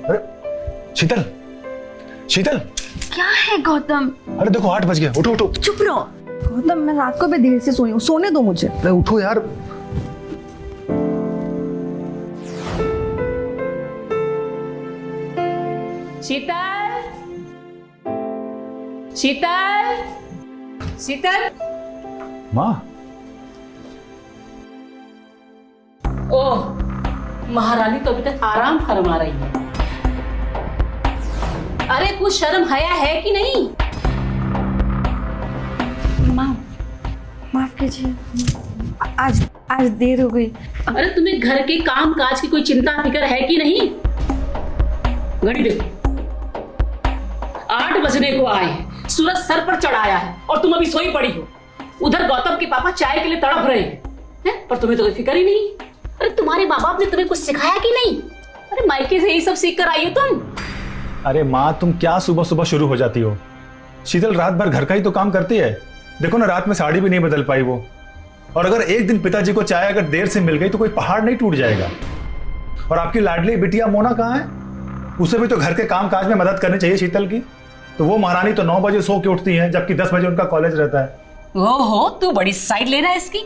अरे शीतल, शीतल क्या है गौतम? अरे देखो 8 बज गए, उठो उठो। चुप रहो गौतम, मैं रात को भी देर से सोई हूँ, सोने दो मुझे। अरे उठो यार। शीतल, शीतल, शीतल। माँ। ओह, महारानी तो अभी तक आराम फरमा रही है। अरे कुछ शर्म हया है कि नहीं? माँ माफ कीजिए, आज देर हो गई। अरे तुम्हें घर के काम काज की कोई चिंता फिक्र है कि नहीं? घड़ी देखो, 8 बजने को आए हैं, सूरज सर पर चढ़ाया है और तुम अभी सोई पड़ी हो। उधर गौतम के पापा चाय के लिए तड़प रहे हैं, पर तुम्हें तो कोई फिक्र ही नहीं। अरे तुम्हारे माँ बाप ने तुम्हें कुछ सिखाया कि नहीं? अरे मायके से यही सब सीख कर आई हो तुम। अरे माँ, तुम क्या सुबह सुबह शुरू हो जाती हो? शीतल रात भर घर का ही तो काम करती है। देखो ना, रात में साड़ी भी नहीं बदल पाई वो। और अगर एक दिन पिताजी को चाय अगर देर से मिल गई तो कोई पहाड़ नहीं टूट जाएगा। और आपकी लाडली बिटिया मोना कहाँ है? उसे भी तो घर के काम काज में मदद करनी चाहिए शीतल की। तो वो महारानी तो 9 बजे सो के उठती है, जबकि 10 बजे उनका कॉलेज रहता है। ओहो, तू बड़ी साइड ले रहा है इसकी।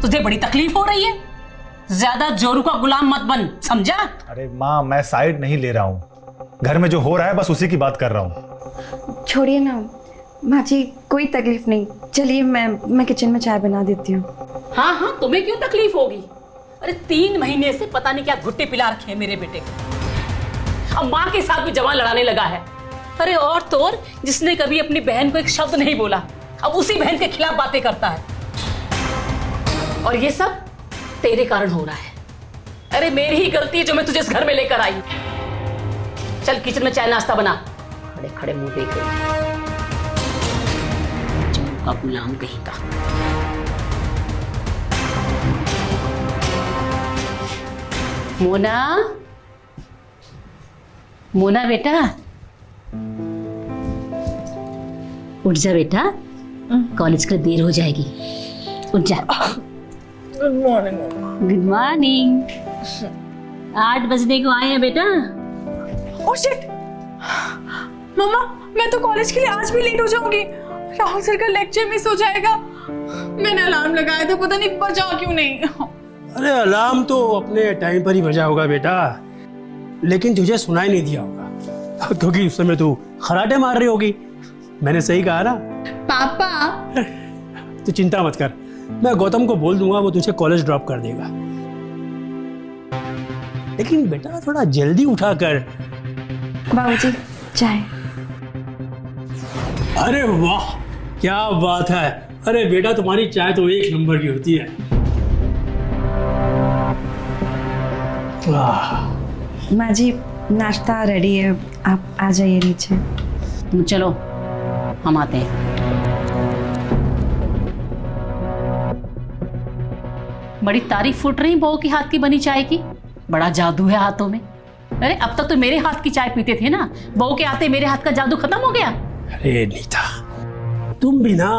तुझे बड़ी तकलीफ हो रही है? ज्यादा जोरू का गुलाम मत बन, समझा? अरे माँ, मैं साइड नहीं ले रहा हूँ। घर में जो हो रहा है बस उसी की बात कर रहा हूँ। छोड़िए ना माँ जी, कोई तकलीफ नहीं। चलिए मैं किचन में चाय बना देती हूँ। हाँ हाँ, तुम्हें क्यों तकलीफ होगी? अरे 3 महीने से पता नहीं क्या घुट्टे पिला रखे हैं मेरे बेटे को। अब माँ के साथ भी जवान लड़ाने लगा है। अरे और तो और, जिसने कभी अपनी बहन को एक शब्द नहीं बोला, अब उसी बहन के खिलाफ बातें करता है। और ये सब तेरे कारण हो रहा है। अरे मेरी ही गलती है जो मैं तुझे इस घर में लेकर आई। चल किचन में चाय नाश्ता बना। खड़े खड़े मुंह देख रहे का गुलाम कहीं का। मोना, मोना बेटा, उठ जा बेटा, कॉलेज के लिए देर हो जाएगी। उठ जा। Good morning. Good morning. 8 बजने को आए हैं बेटा। ओह शिट, मम्मा मैं तो कॉलेज के लिए आज भी लेट हो जाऊंगी। राहुल सर का लेक्चर मिस हो जाएगा। मैंने अलार्म लगाया था, पता नहीं बजा क्यों नहीं। अरे अलार्म तो अपने टाइम पर ही बजा होगा बेटा, लेकिन तुझे सुनाई नहीं दिया होगा क्योंकि उस समय तू खराटे मार रही होगी। मैंने सही कहा ना? पापा तू चिंता मत कर, मैं गौतम को बोल दूंगा, वो तुझे कॉलेज ड्रॉप कर देगा। लेकिन बेटा थोड़ा जल्दी उठा कर। बाबूजी चाय। अरे वाह, क्या बात है। अरे बेटा तुम्हारी चाय तो 1 नंबर की होती है। माँ जी नाश्ता रेडी है, आप आ जाइए नीचे। तुम चलो, हम आते हैं। बड़ी तारीफ फूट रही बहू के हाथ की बनी चाय की। बड़ा जादू है हाथों में। अरे अब तक तो मेरे हाथ की चाय पीते थे ना, बहू के आते मेरे हाथ का जादू खत्म हो गया। अरे नीता, तुम भी ना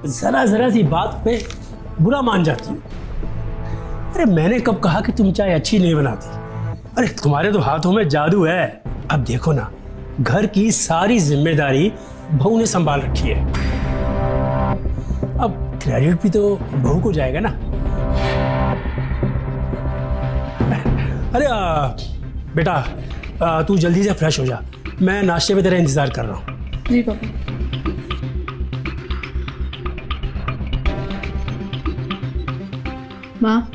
जरा जरा सी बात पे बुरा मान जाती हो। अरे मैंने कब कहा कि तुम चाय अच्छी नहीं बनाती? अरे तुम्हारे तो हाथों में जादू है। अब देखो ना, घर की सारी जिम्मेदारी बहू ने संभाल रखी है। अब क्रेडिट भी तो बहू को जाएगा ना। अरे बेटा तू जल्दी से फ्रेश हो जा, मैं नाश्ते में तेरा इंतजार कर रहा हूँ। जी पापा। माँ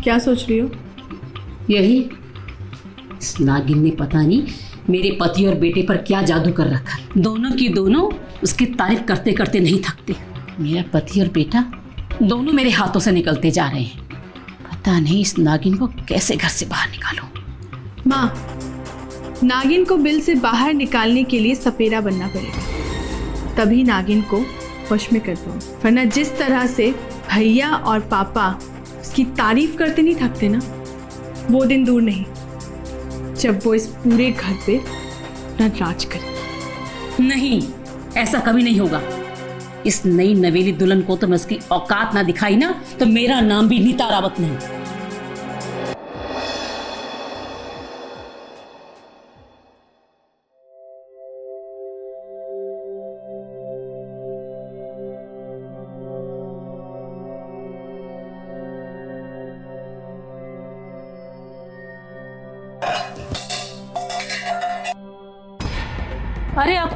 क्या सोच रही हो? यही, इस नागिन ने पता नहीं मेरे पति और बेटे पर क्या जादू कर रखा। दोनों की दोनों उसकी तारीफ करते करते नहीं थकते। मेरा पति और बेटा दोनों मेरे हाथों से निकलते जा रहे हैं। पता नहीं इस नागिन को कैसे घर से बाहर निकालूं। माँ, नागिन को बिल से बाहर निकालने के लिए सपेरा बनना पड़ेगा, तभी नागिन को वश में कर पाऊं। वरना जिस तरह से भैया और पापा उसकी तारीफ करते नहीं थकते ना, वो दिन दूर नहीं जब वो इस पूरे घर पे अपना राज करे। नहीं, ऐसा कभी नहीं होगा। इस नई नवेली दुल्हन को तो मैं उसकी औकात ना दिखाई ना, तो मेरा नाम भी नीता रावत नहीं।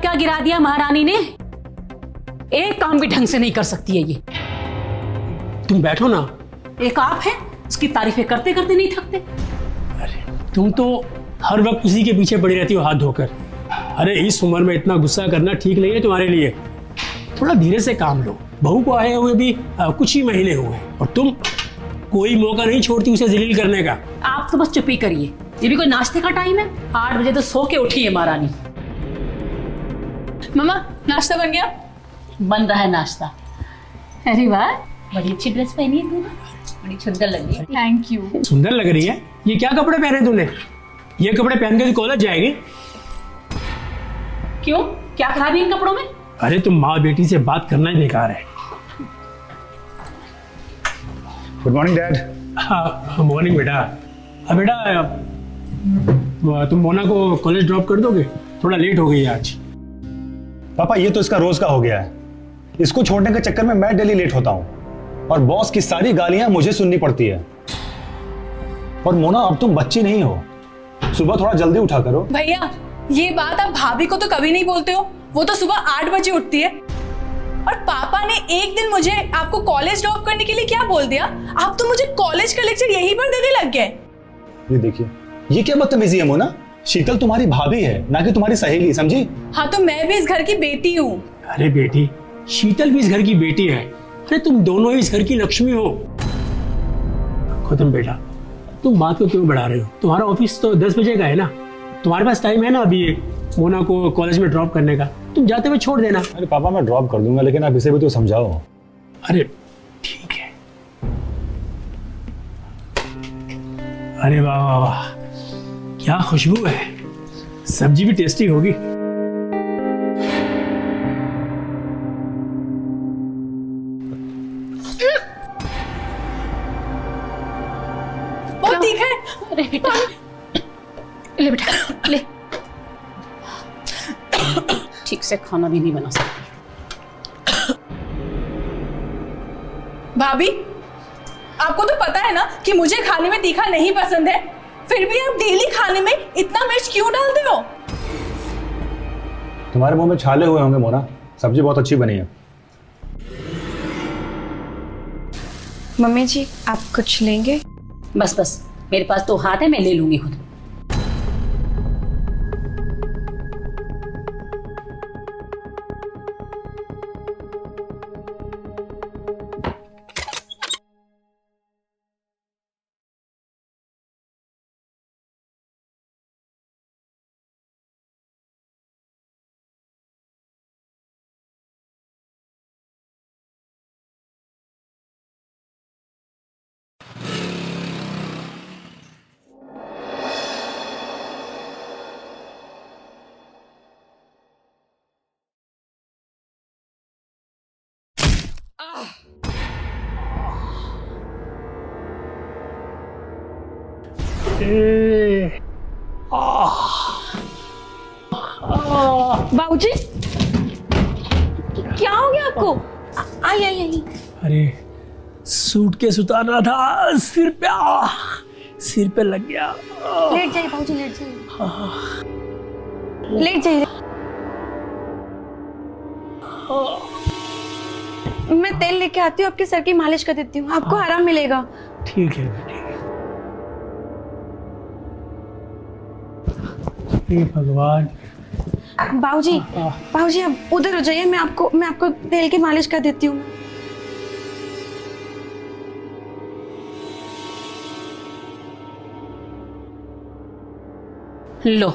क्या गिरा दिया महारानी ने। एक काम भी ढंग से नहीं कर सकती है ये। तुम बैठो ना। एक आप है, उसकी तारीफें करते करते नहीं थकते। तुम तो हर वक्त उसी के पीछे पड़ी रहती हो हाथ धोकर। अरे इस उम्र में इतना गुस्सा करना ठीक नहीं है तुम्हारे लिए। थोड़ा धीरे से काम लो। बहू को आए हुए भी कुछ ही महीने हुए और तुम कोई मौका नहीं छोड़ती उसे जलील करने का। आप तो बस चुप ही करिए। ये भी कोई नाश्ते का टाइम है? 8 बजे तो सो के उठी है महारानी। मम्मा नाश्ता बन गया? बन रहा है नाश्ता। अरे वाह, बड़ी अच्छी ड्रेस पहनी है तूने, बड़ी सुंदर लग रही है। Thank you. सुंदर लग रही है। ये क्या कपड़े पहने तूने? ये कपड़े पहन के कॉलेज जाएगी? क्यों, क्या खराबी है इन कपड़ों में? अरे तुम माँ बेटी से बात करना ही बेकार है। Good morning dad. हाँ मॉर्निंग बेटा। अब बेटा तुम मोना को कॉलेज ड्रॉप कर दोगे? थोड़ा लेट हो गई आज। पापा ये तो इसका रोज का हो गया है। इसको छोड़ने के चक्कर में मैं डेली लेट होता हूँ और बॉस की सारी गालियां मुझे सुननी पड़ती है। और मोना अब तुम बच्ची नहीं हो, सुबह थोड़ा जल्दी उठा करो। भैया ये बात आप भाभी को तो कभी नहीं बोलते हो। वो तो सुबह 8 बजे उठती है। और पापा ने एक दिन मुझे आपको कॉलेज ड्रॉप करने के लिए क्या बोल दिया? आप तो मुझे कॉलेज का लेक्चर यहीं पर देने लग गए। ये देखिए, ये क्या बदतमीजी है मोना। शीतल तुम्हारी भाभी है, ना कि तुम्हारी सहेली, समझी? हाँ तो मैं भी इस घर की बेटी हूँ। अरे बेटी, शीतल भी इस घर की बेटी है। अरे तुम दोनों ही इस घर की लक्ष्मी हो। खुदम बेटा, तुम बात को क्यों बढ़ा रहे हो? तुम्हारा ऑफिस तो 10 बजे का है ना। तुम्हारे पास टाइम है ना अभी मोना को कॉलेज में ड्रॉप करने का। तुम जाते हुए छोड़ देना। अरे पापा मैं ड्रॉप कर दूंगा, लेकिन आप इसे भी तो समझाओ। अरे ठीक है। अरे वाह वाह वाह, क्या खुशबू है। सब्जी भी टेस्टी होगी। बहुत तीखा है। अरे बेटा, ले बेटा ले। ठीक से खाना भी नहीं बना सकती। भाभी आपको तो पता है ना कि मुझे खाने में तीखा नहीं पसंद है, फिर भी आप डेली खाने में इतना मिर्च क्यों डालते हो? तुम्हारे मुंह में छाले हुए होंगे मोना, सब्जी बहुत अच्छी बनी है। मम्मी जी आप कुछ लेंगे? बस बस, मेरे पास तो हाथ है, मैं ले लूंगी खुद। बाबूजी क्या हो गया आपको? आई आई आई। अरे सूटकेस उतारना था, सिर पे लग गया। लेट जाइए बाबूजी, लेट जाइए, लेट जाइए। मैं तेल लेके आती हूँ, आपके सर की मालिश कर देती हूँ, आपको आराम मिलेगा। ठीक है बेटी। हे भगवान। बाबूजी बाबूजी आप उधर हो जाइए, मैं आपको तेल की मालिश कर देती हूँ। लो,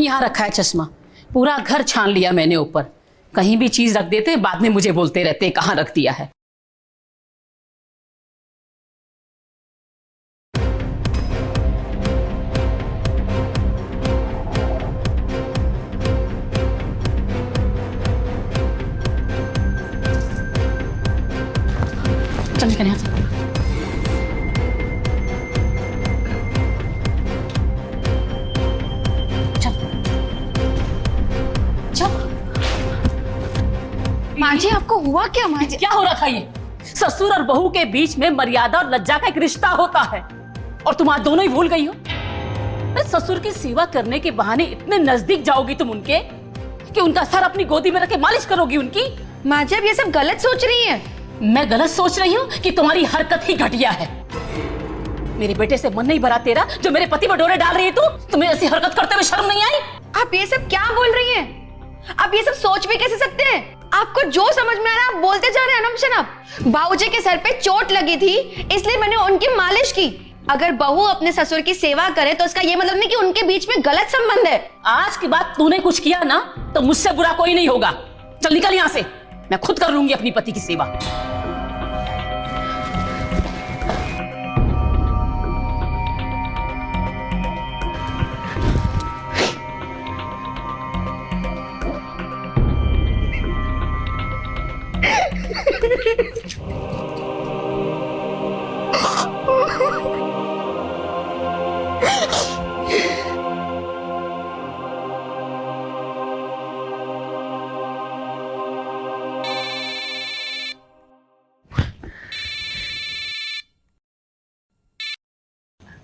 यहाँ रखा है चश्मा। पूरा घर छान लिया मैंने ऊपर। कहीं भी चीज रख देते, बाद में मुझे बोलते रहते कहाँ रख दिया है। चल निकल यहाँ से। माँ जी आपको हुआ क्या? माँ जी क्या हो रखा ये? ससुर और बहू के बीच में मर्यादा और लज्जा का एक रिश्ता होता है, और तुम आज दोनों ही भूल गई हो। ससुर की सेवा करने के बहाने इतने नजदीक जाओगी तुम उनके कि उनका सर अपनी गोदी में रख के मालिश करोगी उनकी? माँ जी, अब ये सब गलत सोच रही हैं। मैं गलत सोच रही हूँ कि तुम्हारी हरकत ही घटिया है। मेरे बेटे से मन नहीं भरा तेरा, जो मेरे पति पर डोरे डाल रही है तू? तुम्हें ऐसी हरकत करते हुए शर्म नहीं आई? आप ये सब क्या बोल रही हैं? आप ये सब सोच भी कैसे सकते हैं? आपको जो समझ में आ रहा है आप बोलते जा रहे हैं अनम शनम। बाबूजी के सर पे चोट लगी थी, इसलिए मैंने उनकी मालिश की। अगर बहू अपने ससुर की सेवा करे तो इसका ये मतलब नहीं कि उनके बीच में गलत संबंध है। आज की बात तूने कुछ किया ना तो मुझसे बुरा कोई नहीं होगा। चल निकल यहाँ से, मैं खुद कर लूंगी अपनी पति की सेवा।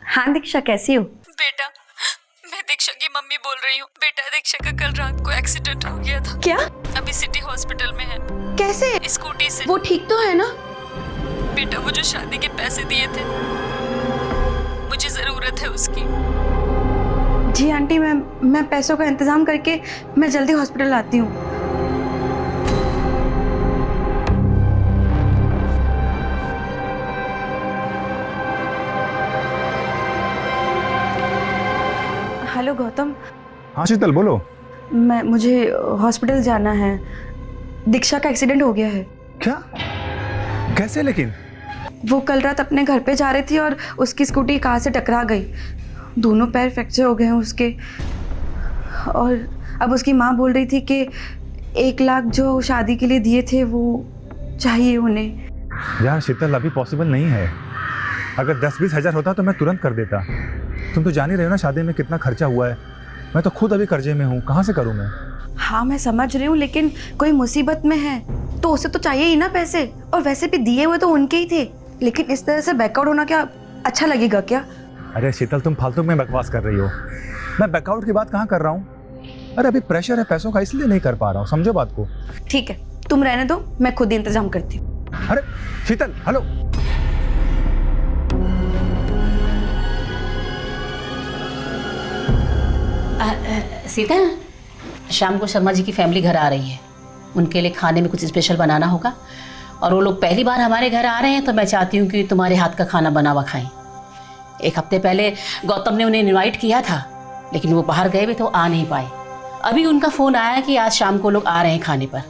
हाँ दीक्षा, कैसी हो? बेटा, मैं दीक्षा की मम्मी बोल रही हूँ। बेटा, दीक्षा का कल रात को एक्सीडेंट हो गया था। क्या? अभी सिटी हॉस्पिटल में है। कैसे? स्कूटी से। वो ठीक तो है ना? बेटा, वो जो शादी के पैसे दिए थे, मुझे जरूरत है उसकी। जी आंटी, मैं पैसों का इंतजाम करके मैं जल्दी हॉस्पिटल आती हूँ। हेलो गौतम। हाँ शीतल, बोलो। मुझे हॉस्पिटल जाना है। दीक्षा का एक्सीडेंट हो गया है। क्या? कैसे? लेकिन वो कल रात अपने घर पे जा रही थी और उसकी स्कूटी कार से टकरा गई। दोनों पैर फ्रैक्चर हो गए हैं उसके। और अब उसकी माँ बोल रही थी कि 1 लाख जो शादी के लिए दिए थे वो चाहिए उन्हें। यार शीतल, अभी पॉसिबल नहीं है। अगर 10-20 हज़ार होता तो मैं तुरंत कर देता। तुम तो जान ही रहे हो ना शादी में कितना खर्चा हुआ है। मैं तो खुद अभी कर्जे में हूँ, कहाँ से करूँ मैं? हाँ मैं समझ रही हूँ, लेकिन कोई मुसीबत में है तो उसे तो चाहिए ही ना पैसे। और वैसे भी दिए हुए तो उनके ही थे, लेकिन इस तरह से बैकआउट होना क्या अच्छा लगेगा क्या? अरे शीतल, तुम फालतू में बकवास कर रही हो। मैं बैकआउट की बात कहाँ कर रहा हूँ। अरे अभी प्रेशर है पैसों का, इसलिए नहीं कर पा रहा हूँ, समझो बात को। ठीक है, तुम रहने दो, मैं खुद ही इंतजाम करती हूँ। अरे शीतल, हेलो। सीता, शाम को शर्मा जी की फैमिली घर आ रही है। उनके लिए खाने में कुछ स्पेशल बनाना होगा। और वो लोग पहली बार हमारे घर आ रहे हैं तो मैं चाहती हूँ कि तुम्हारे हाथ का खाना बना हुआ खाएं। 1 हफ्ते पहले गौतम ने उन्हें इनवाइट किया था, लेकिन वो बाहर गए भी तो आ नहीं पाए। अभी उनका फ़ोन आया कि आज शाम को लोग आ रहे हैं खाने पर।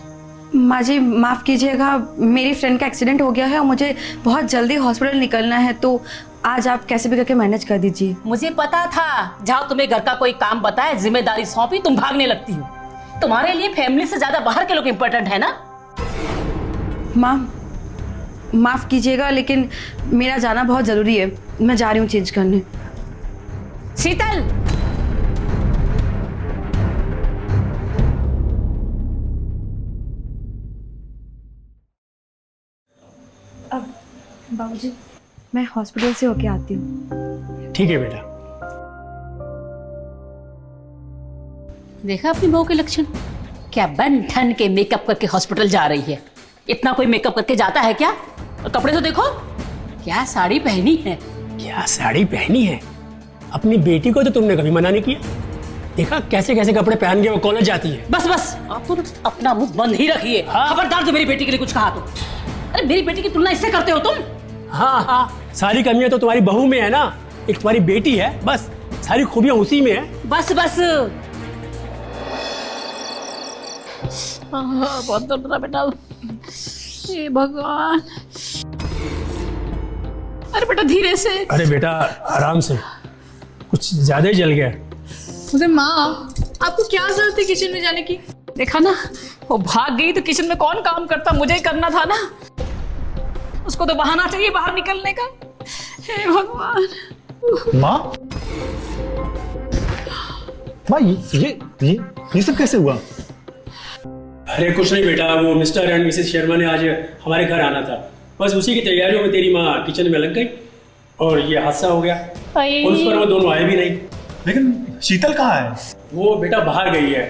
माँ जी माफ़ कीजिएगा, मेरी फ्रेंड का एक्सीडेंट हो गया है और मुझे बहुत जल्दी हॉस्पिटल निकलना है, तो आज आप कैसे भी करके मैनेज कर दीजिए। मुझे पता था, जहाँ तुम्हें घर का कोई काम बताए, जिम्मेदारी सौंपी, तुम भागने लगती हो। तुम्हारे लिए फैमिली से ज्यादा बाहर के लोग इम्पोर्टेंट है ना? माँ माफ़ कीजिएगा, लेकिन मेरा जाना बहुत ज़रूरी है। मैं जा रही हूँ चेंज करने। शीतल, अब बाबूजी मैं हॉस्पिटल से होके आती हूँ। ठीक है बेटा। देखा अपनी बहू के लक्षण? क्या बन ठन के मेकअप करके हॉस्पिटल जा रही है। इतना कोई मेकअप करके जाता है क्या? और कपड़े तो देखो, क्या साड़ी पहनी है। क्या साड़ी पहनी है? अपनी बेटी को तो तुमने कभी मना नहीं किया। देखा कैसे कैसे कपड़े पहन के वो कॉलेज जाती है। बस बस, आप तो अपना मुंह बंद ही रखिए। हाँ। खबरदार जो मेरी बेटी के लिए कुछ कहा तो। अरे मेरी बेटी की तुलना इससे करते हो तुम? हाँ हाँ, सारी कमियां तो तुम्हारी बहू में है ना। एक तुम्हारी बेटी है, बस सारी खूबियां उसी में है। बस बस, बहुत दर्द रहा बेटा। ये भगवान। अरे बेटा धीरे से। अरे बेटा आराम से, कुछ ज्यादा ही जल गया। अरे माँ, आपको क्या जरूरत है किचन में जाने की? देखा ना, वो भाग गई तो किचन में कौन काम करता? मुझे ही करना था ना। उसको तो बहाना चाहिए बाहर निकलने का। हे भगवान। माँ, माँ ये सब कैसे हुआ? अरे कुछ नहीं बेटा, वो मिस्टर एंड मिसेस शर्मा ने आज हमारे घर आना था। बस उसी की तैयारियों में तेरी माँ किचन में लग गई और ये हादसा हो गया। और उस पर वो दोनों आए भी नहीं। लेकिन शीतल कहाँ है? वो बेटा बाहर गई है,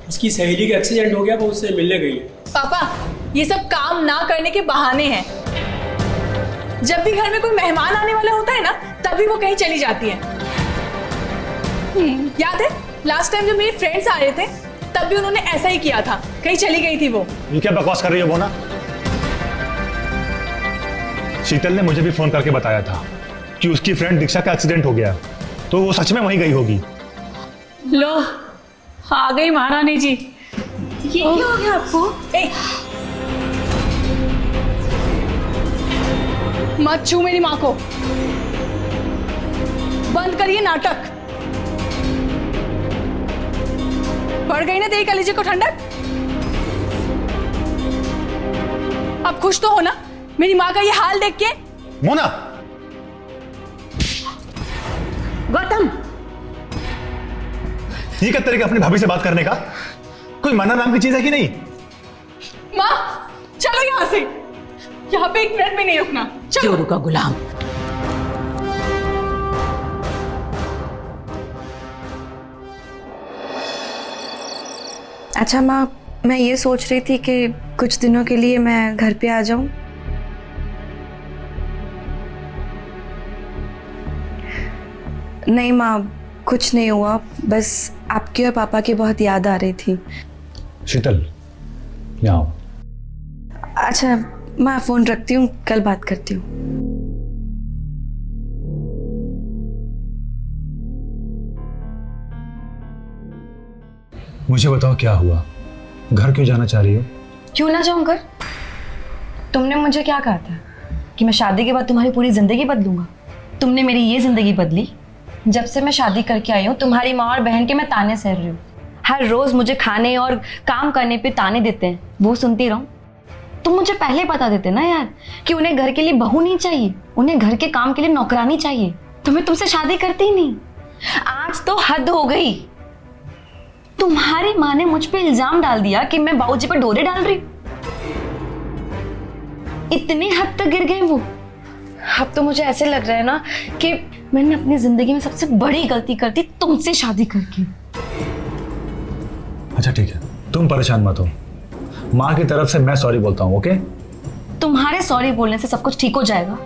उसकी सहेली का एक्सीडेंट हो गया, वो उससे मिलने गई है। पापा, ये सब काम ना करने के बहाने हैं। जब भी घर में कोई मेहमान आने वाला होता है ना, तभी वो कहीं चली जाती है। याद है लास्ट टाइम जब मेरे फ्रेंड्स आ रहे थे, तब भी उन्होंने ऐसा ही किया था, कहीं चली गई थी वो। ये क्या बकवास कर रही हो मोना? शीतल ने मुझे भी फोन करके बताया था कि उसकी फ्रेंड दीक्षा का एक्सीडेंट हो गया, तो वो सच में वहीं गई होगी। लो आ गई महारानी जी। ये क्या हो गया आपको? मत छू मेरी माँ को, बंद करिए नाटक। पड़ गई ना तेरी कलेजे को ठंडक? अब खुश तो हो ना मेरी माँ का ये हाल देख के? मोना, गौतम, ये क्या तरीका अपनी भाभी से बात करने का? कोई मना नाम की चीज है कि नहीं? माँ चलो यहाँ से, यहाँ पे एक मिनट भी नहीं रुकना। चलो। चोरों का गुलाम। अच्छा माँ, मैं ये सोच रही थी कि कुछ दिनों के लिए मैं घर पे आ जाऊं। नहीं माँ, कुछ नहीं हुआ, बस आपकी और पापा की बहुत याद आ रही थी। शीतल, यहाँ आओ। अच्छा मैं फोन रखती हूँ, कल बात करती हूँ। मुझे बताओ क्या हुआ? घर क्यों जाना चाह रही हो? क्यों ना जाऊं घर? तुमने मुझे क्या कहा था कि मैं शादी के बाद तुम्हारी पूरी जिंदगी बदलूंगा? तुमने मेरी ये जिंदगी बदली। जब से मैं शादी करके आई हूँ, तुम्हारी माँ और बहन के मैं ताने सह रही हूँ। हर रोज मुझे खाने और काम करने पे ताने देते हैं, वो सुनती रहूं? तुम मुझे पहले बता देते ना यार कि उन्हें घर के लिए बहू नहीं चाहिए, उन्हें घर के काम के लिए नौकरानी चाहिए, तो मैं तुमसे शादी करती ही नहीं। आज तो हद हो गई। तुम्हारी माँ ने मुझ पे इल्जाम डाल दिया कि मैं बाबूजी पर डोरे डाल रही। इतनी हद तक गिर गए वो। अब तो मुझे ऐसे लग रहा है ना कि मैंने अपनी जिंदगी में सबसे बड़ी गलती कर दी तुमसे शादी करके। अच्छा ठीक है, तुम परेशान मत हो। माँ की तरफ से मैं सॉरी बोलता हूँ, ओके? तुम्हारे सॉरी बोलने से सब कुछ ठीक हो जाएगा।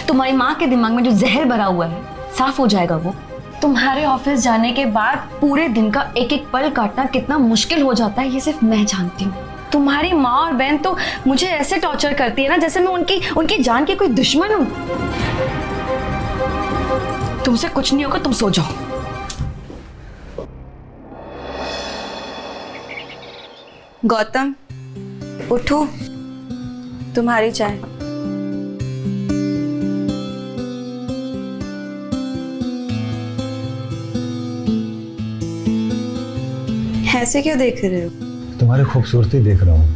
तुम्हारी माँ के दिमाग में जो जहर भरा हुआ है साफ हो जाएगा वो। तुम्हारे ऑफिस जाने के बाद पूरे दिन का एक एक पल काटना कितना मुश्किल हो जाता है, ये सिर्फ मैं जानती हूँ। तुम्हारी माँ और बहन तो मुझे ऐसे टॉर्चर करती है ना जैसे मैं उनकी जान की कोई दुश्मन हूँ। तुमसे कुछ नहीं होगा, तुम सो जाओ। गौतम उठो, तुम्हारी चाय। ऐसे क्यों देख रहे हो? तुम्हारी खूबसूरती देख रहा हूँ।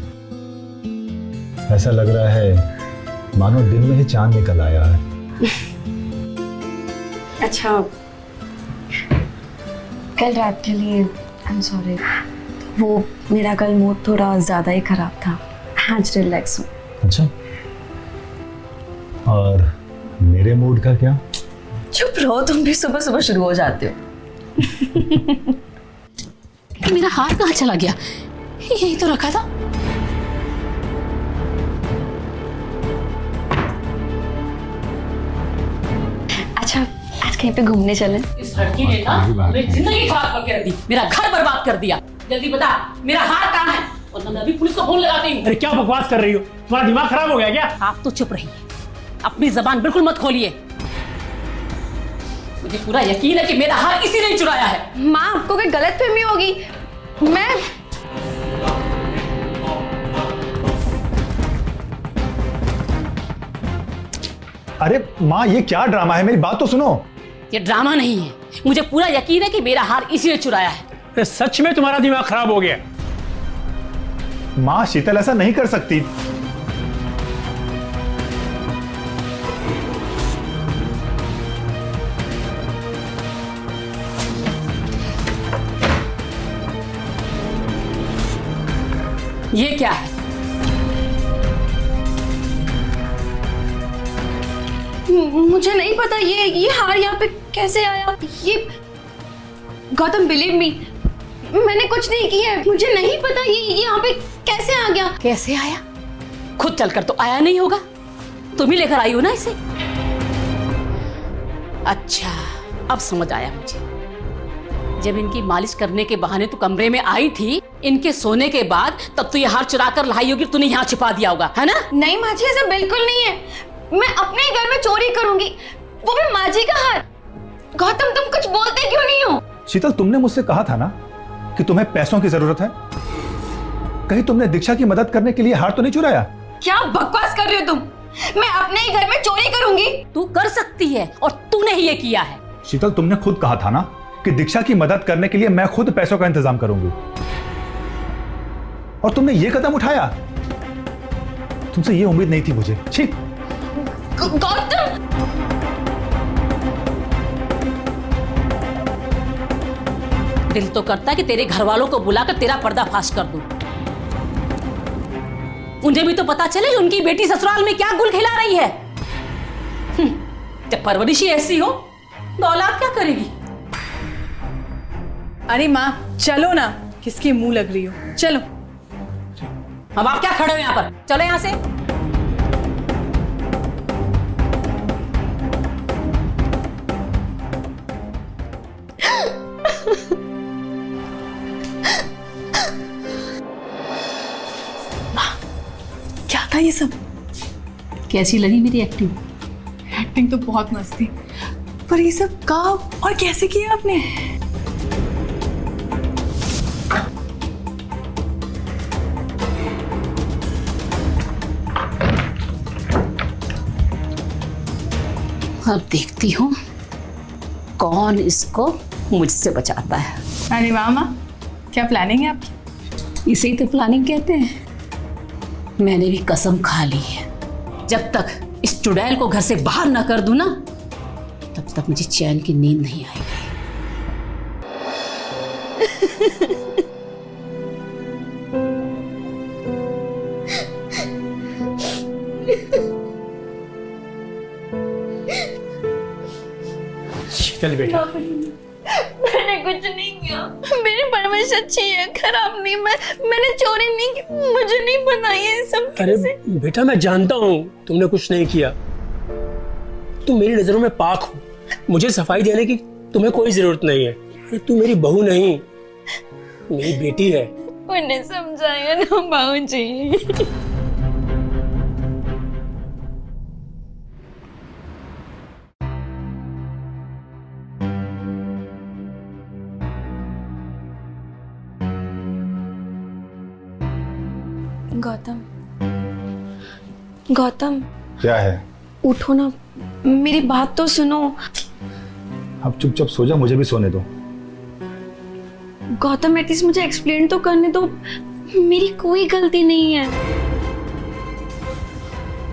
ऐसा लग रहा है मानो दिन में ही चांद निकल आया है। अच्छा, कल रात के लिए आई एम सॉरी। वो मेरा कल मूड थोड़ा ज्यादा ही खराब था, आज रिलैक्स हूँ। अच्छा, और मेरे मूड का क्या? चुप रहो, तुम भी सुबह सुबह शुरू हो जाते हो। मेरा हार कहाँ चला गया? यही तो रखा था। अच्छा, आज कहीं पे घूमने चलें? इस लड़की ने ना मेरी जिंदगी खराब करके रख दी, मेरा घर बर्बाद कर दिया। जल्दी बता मेरा हार कहाँ है, वरना मैं अभी पुलिस को फोन लगाती हूँ। अरे क्या बकवास कर रही हो? तुम्हारा दिमाग खराब हो गया क्या? आप तो चुप रहिए, अपनी जबान बिल्कुल मत खोलिए। मुझे पूरा यकीन है कि मेरा हार इसी ने चुराया है। माँ, आपको कोई गलतफहमी होगी। मैं अरे माँ, ये क्या ड्रामा है? मेरी बात तो सुनो। ये ड्रामा नहीं है, मुझे पूरा यकीन है कि मेरा हार इसी ने चुराया है। अरे सच में तुम्हारा दिमाग खराब हो गया? माँ, शीतल ऐसा नहीं कर सकती। ये क्या है? मुझे नहीं पता ये हार यहाँ पे कैसे आया। ये गौतम, बिलीव मी, मैंने कुछ नहीं किया है, मुझे नहीं पता ये यहाँ पे कैसे आ गया। कैसे आया? खुद चलकर तो आया नहीं होगा, तुम ही लेकर आई हो ना इसे। अच्छा, अब समझ आया मुझे। जब इनकी मालिश करने के बहाने तू कमरे में आई थी इनके सोने के बाद, तब तो ये हार चुरा कर लाई होगी, तूने यहाँ छिपा दिया होगा, है ना? नहीं माँ जी, ऐसा बिल्कुल नहीं है। मैं अपने ही घर में चोरी करूंगी, वो भी माँ जी का हार। गौतम, तुम कुछ बोलते क्यों नहीं हो? शीतल, तुमने मुझसे कहा था ना कि तुम्हें पैसों की जरूरत है। कहीं तुमने दीक्षा की मदद करने के लिए हार तो नहीं चुराया? क्या बकवास कर रहे हो तुम? मैं अपने ही घर में चोरी करूंगी? तू कर सकती है और तूने ही ये किया है। शीतल, तुमने खुद कहा था ना कि दीक्षा की मदद करने के लिए मैं खुद पैसों का इंतजाम करूंगी, और तुमने ये कदम उठाया। तुमसे ये उम्मीद नहीं थी मुझे। छी। गौतम, दिल तो करता है कि तेरे घर वालों को बुलाकर तेरा पर्दाफाश कर दूं। उन्हें भी तो पता चले कि उनकी बेटी ससुराल में क्या गुल खिला रही है। जब परवरिश ही ऐसी हो तो औलाद क्या करेगी? अरे माँ चलो ना, किसके मुंह लग रही हो, चलो। अब आप क्या खड़े हो यहाँ पर? चलो यहाँ से। क्या था ये सब? कैसी लगी मेरी एक्टिंग? एक्टिंग तो बहुत मस्त थी, पर ये सब कब और कैसे किया आपने? अब देखती हूँ कौन इसको मुझसे बचाता है। अरे वाह माँ, क्या प्लानिंग है आपकी? इसे ही तो प्लानिंग कहते हैं। मैंने भी कसम खा ली है, जब तक इस चुड़ैल को घर से बाहर ना कर दूं ना, तब तक मुझे चैन की नींद नहीं आएगी। शीतल बेटा, मैंने कुछ नहीं किया, मेरी परवरिश अच्छी है, खराब नहीं। मैंने चोरी नहीं की, मुझे नहीं पता ये सब अरे कैसे। बेटा मैं जानता हूँ तुमने कुछ नहीं किया। तुम मेरी नजरों में पाक हो, मुझे सफाई देने की तुम्हें कोई जरूरत नहीं है। अरे तू मेरी बहू नहीं, मेरी बेटी है। उन्हें समझाया ना बाबूजी। गौतम, गौतम क्या है? उठो ना, मेरी बात तो सुनो। अब चुपचाप सो जा, मुझे भी सोने दो। गौतम, एटलीस्ट मुझे एक्सप्लेन तो करने दो, मेरी कोई गलती नहीं है।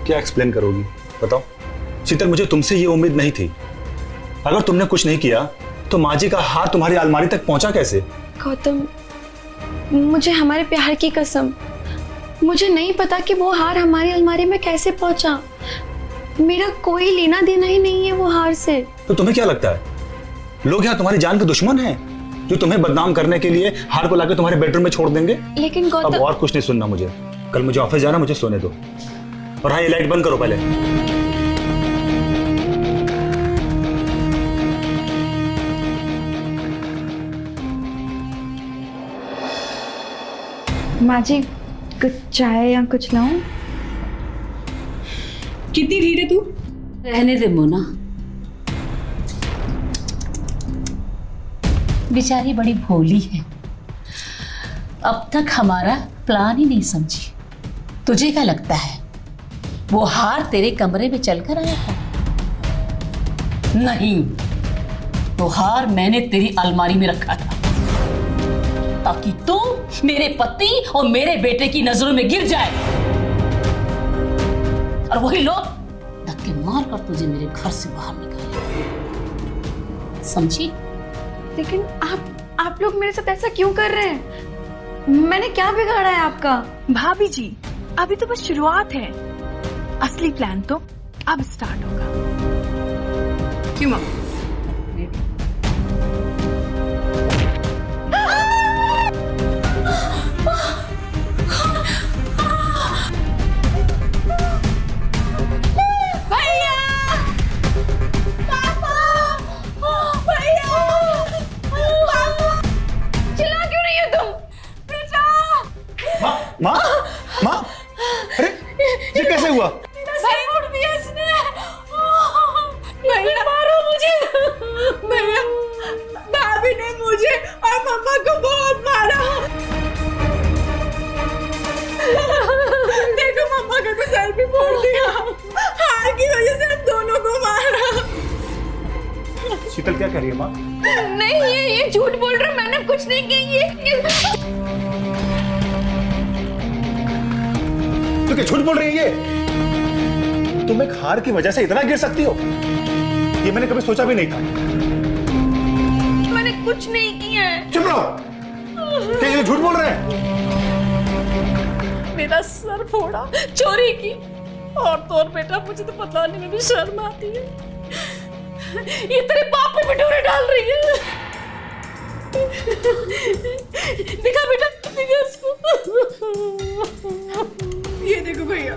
क्या एक्सप्लेन करोगी, बताओ। शीतल, मुझे तुमसे ये उम्मीद नहीं थी। अगर तुमने कुछ नहीं किया तो माँ जी का हार तुम्हारी अलमारी तक पहुंचा कैसे? गौतम, मुझे हमारे प्यार की कसम, मुझे नहीं पता कि वो हार हमारी अलमारी में कैसे पहुंचा। मेरा कोई लेना देना ही नहीं है वो हार से। तो तुम्हें क्या लगता है लोग यहाँ तुम्हारी जान के दुश्मन हैं, जो तुम्हें बदनाम करने के लिए हार को लाके तुम्हारे बेडरूम में छोड़ देंगे? लेकिन अब गौतम, और कुछ नहीं सुनना मुझे। कल मुझे ऑफिस जाना, मुझे सोने दो। और हाँ, ये लाइट बंद करो पहले। माँ जी कुछ चाय या कुछ लाऊं? कितनी ढीठ है तू? रहने दे मोना, बेचारी बड़ी भोली है, अब तक हमारा प्लान ही नहीं समझी। तुझे क्या लगता है वो हार तेरे कमरे में चलकर आया था? नहीं, वो हार मैंने तेरी अलमारी में रखा था ताकि तू मेरे पति और मेरे बेटे की नजरों में गिर जाए, और वही लोग धक्के मार कर तुझे मेरे घर से बाहर निकाले। समझी? लेकिन आप लोग मेरे साथ ऐसा क्यों कर रहे हैं? मैंने क्या बिगाड़ा है आपका? भाभी जी, अभी तो बस शुरुआत है, असली प्लान तो अब स्टार्ट होगा। क्यों माँ? ये कैसे हुआ? सर उड़ दिया इसने। भैया मारो मुझे। भैया, भाभी ने मुझे और मम्मा को बहुत मारा। देखो मम्मा का तो सर भी फोड़ दिया। हार की वजह से हम दोनों को मारा। शीतल क्या कह रही है माँ? नहीं, ये झूठ बोल रहा, मैंने कुछ नहीं की। ये तो क्या झूठ बोल रही है ये? तुम एक हार की वजह से इतना गिर सकती हो, ये मैंने कभी सोचा भी नहीं था। मैंने कुछ नहीं किया है। चुप रहो, क्या ये झूठ बोल रहे हैं? मेरा सर फोड़ा, चोरी की। और तो और बेटा, मुझे तो बताने में भी शर्म आती है। ये तेरे बाप पे बिटोरे डाल रही है। दिखा बेटा, दिखा इसको। ये देखो भैया।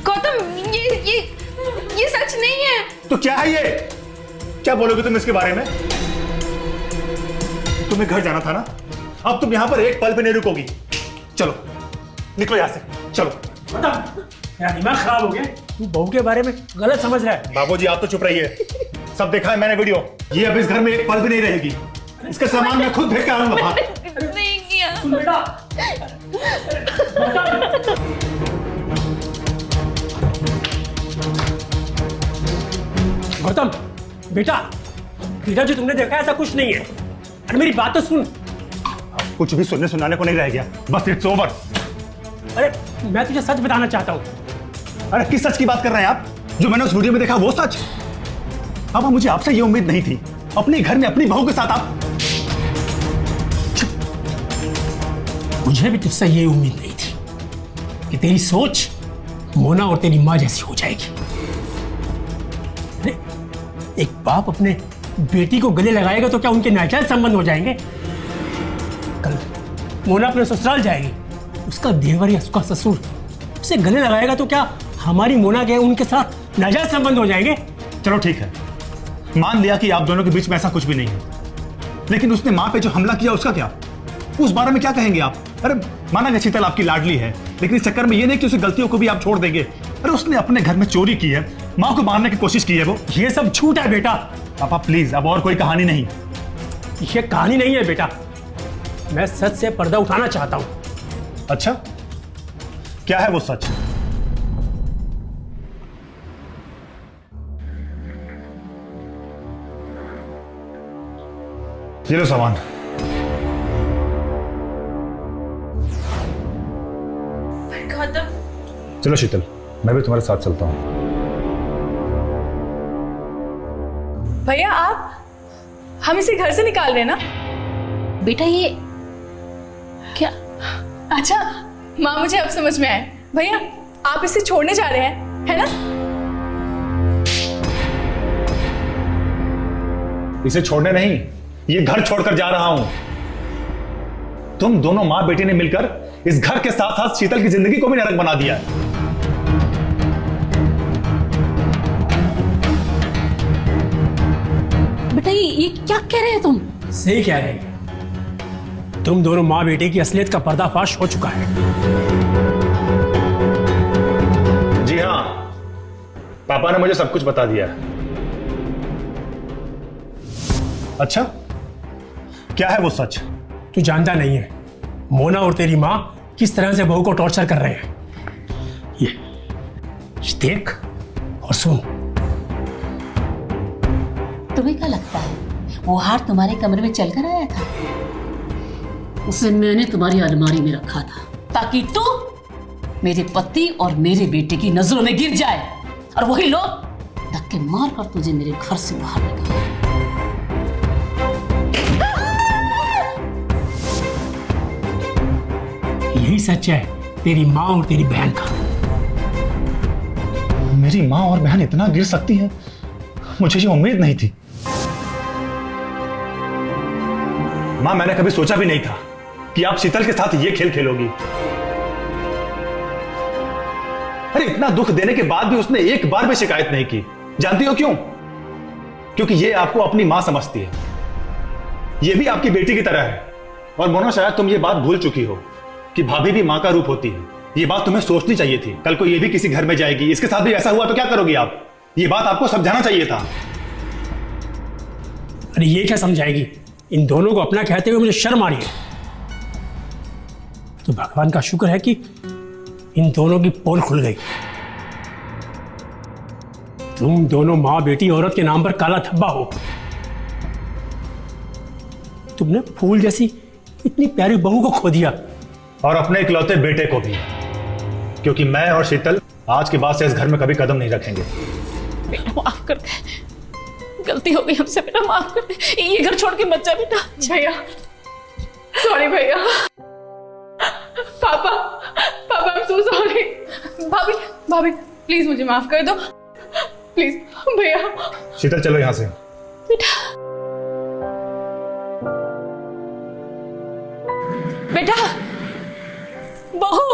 गौतम, ये सच नहीं है। तो क्या है ये? क्या बोलोगे तुम इसके बारे में? तुम्हें घर जाना था ना, अब तुम यहां पर एक पल भी नहीं रुकोगी। चलो निकलो यहां से, चलो। मेरा दिमाग खराब हो गया। तू बहू के बारे में गलत समझ रहा है। बाबूजी आप तो चुप रहिए, सब देखा है मैंने वीडियो। ये अब इस घर में एक पल भी नहीं रहेगी। इसका सामान मैं खुद भेज के आऊंगा बाहर। नहीं किया। सुन बेटा, गौतम बेटा, बेटा जो तुमने देखा ऐसा कुछ नहीं है। अरे मेरी बात तो सुन। कुछ भी सुनने सुनाने को नहीं रह गया, बस इट्स ओवर। अरे मैं तुझे सच बताना चाहता हूँ। अरे किस सच की बात कर रहे हैं आप? जो मैंने उस वीडियो में देखा वो सच? अब मुझे आपसे ये उम्मीद नहीं थी, अपने घर में अपनी बहू के साथ आप। मुझे भी तुझसे ये उम्मीद नहीं थी कि तेरी सोच मोना और तेरी माँ जैसी हो जाएगी। अरे एक बाप अपने बेटी को गले लगाएगा तो क्या उनके नाजायज संबंध हो जाएंगे? कल मोना अपने ससुराल जाएगी, उसका देवर या उसका ससुर उसे गले लगाएगा तो क्या हमारी मोना के उनके साथ नाजायज संबंध हो जाएंगे? चलो ठीक है, मान लिया कि आप दोनों के बीच में ऐसा कुछ भी नहीं है, लेकिन उसने माँ पे जो हमला किया उसका क्या? उस बारे में क्या कहेंगे आप? अरे माना कि शीतल आपकी लाडली है, लेकिन इस चक्कर में ये नहीं कि उसे गलतियों को भी आप छोड़ देंगे। अरे उसने अपने घर में चोरी की है, माँ को मारने की कोशिश की है। वो ये सब झूठ है बेटा। पापा प्लीज, अब और कोई कहानी नहीं। ये कहानी नहीं है बेटा, मैं सच से पर्दा उठाना चाहता हूँ। अच्छा क्या है वो सच? ये लो सामान। गौतम, चलो शीतल, मैं भी तुम्हारे साथ चलता हूं। भैया आप हम इसे घर से निकाल रहे हैं ना? बेटा ये क्या? अच्छा माँ, मुझे अब समझ में आया। भैया आप इसे छोड़ने जा रहे हैं, है ना? इसे छोड़ने नहीं, ये घर छोड़कर जा रहा हूं। तुम दोनों मां बेटी ने मिलकर इस घर के साथ साथ शीतल की जिंदगी को भी नरक बना दिया है। बेटा ये क्या कह रहे हैं तुम? सही कह रहे हैं, तुम दोनों माँ बेटे की असलियत का पर्दाफाश हो चुका है। जी हां, पापा ने मुझे सब कुछ बता दिया है। अच्छा क्या है वो सच? तू जानता नहीं है मोना और तेरी माँ किस तरह से बहू को टॉर्चर कर रहे हैं। ये देख और सुन। तुम्हें क्या लगता है वो हार तुम्हारे कमरे में चलकर आया था? उसे मैंने तुम्हारी अलमारी में रखा था ताकि तू मेरे पति और मेरे बेटे की नजरों में गिर जाए और वही लोग धक्के मार कर तुझे मेरे घर से बाहर निकाले। यही सच है तेरी माँ और तेरी बहन का। मेरी माँ और बहन इतना गिर सकती है, मुझे ये उम्मीद नहीं थी। माँ मैंने कभी सोचा भी नहीं था कि आप शीतल के साथ ये खेल खेलोगी। अरे इतना दुख देने के बाद भी उसने एक बार भी शिकायत नहीं की। जानती हो क्यों? क्योंकि ये आपको अपनी मां समझती है, ये भी आपकी बेटी की तरह है। और मोना, शायद तुम ये बात भूल चुकी हो कि भाभी भी मां का रूप होती है। ये बात तुम्हें सोचनी चाहिए थी। कल को ये भी किसी घर में जाएगी, इसके साथ भी ऐसा हुआ तो क्या करोगी आप? ये बात आपको समझाना चाहिए था। अरे ये क्या समझाएगी? इन दोनों को अपना कहते हुए मुझे शर्म आ रही है। तो भगवान का शुक्र है कि इन दोनों की पोल खुल गई। तुम दोनों माँ बेटी औरत के नाम पर काला धब्बा हो। तुमने फूल जैसी इतनी प्यारी बहू को खो दिया, और अपने इकलौते बेटे को भी। क्योंकि मैं और शीतल आज के बाद से इस घर में कभी कदम नहीं रखेंगे। बेटा माफ कर दे, गलती हो गई हमसे, बेटा माफ कर दे। ये घर छोड़ के मत जा बेटा। भैया सॉरी भैया। पापा पापा आई एम सो सॉरी। भाभी भाभी प्लीज मुझे माफ कर दो प्लीज भैया। शीतल चलो यहां से। बेटा बहू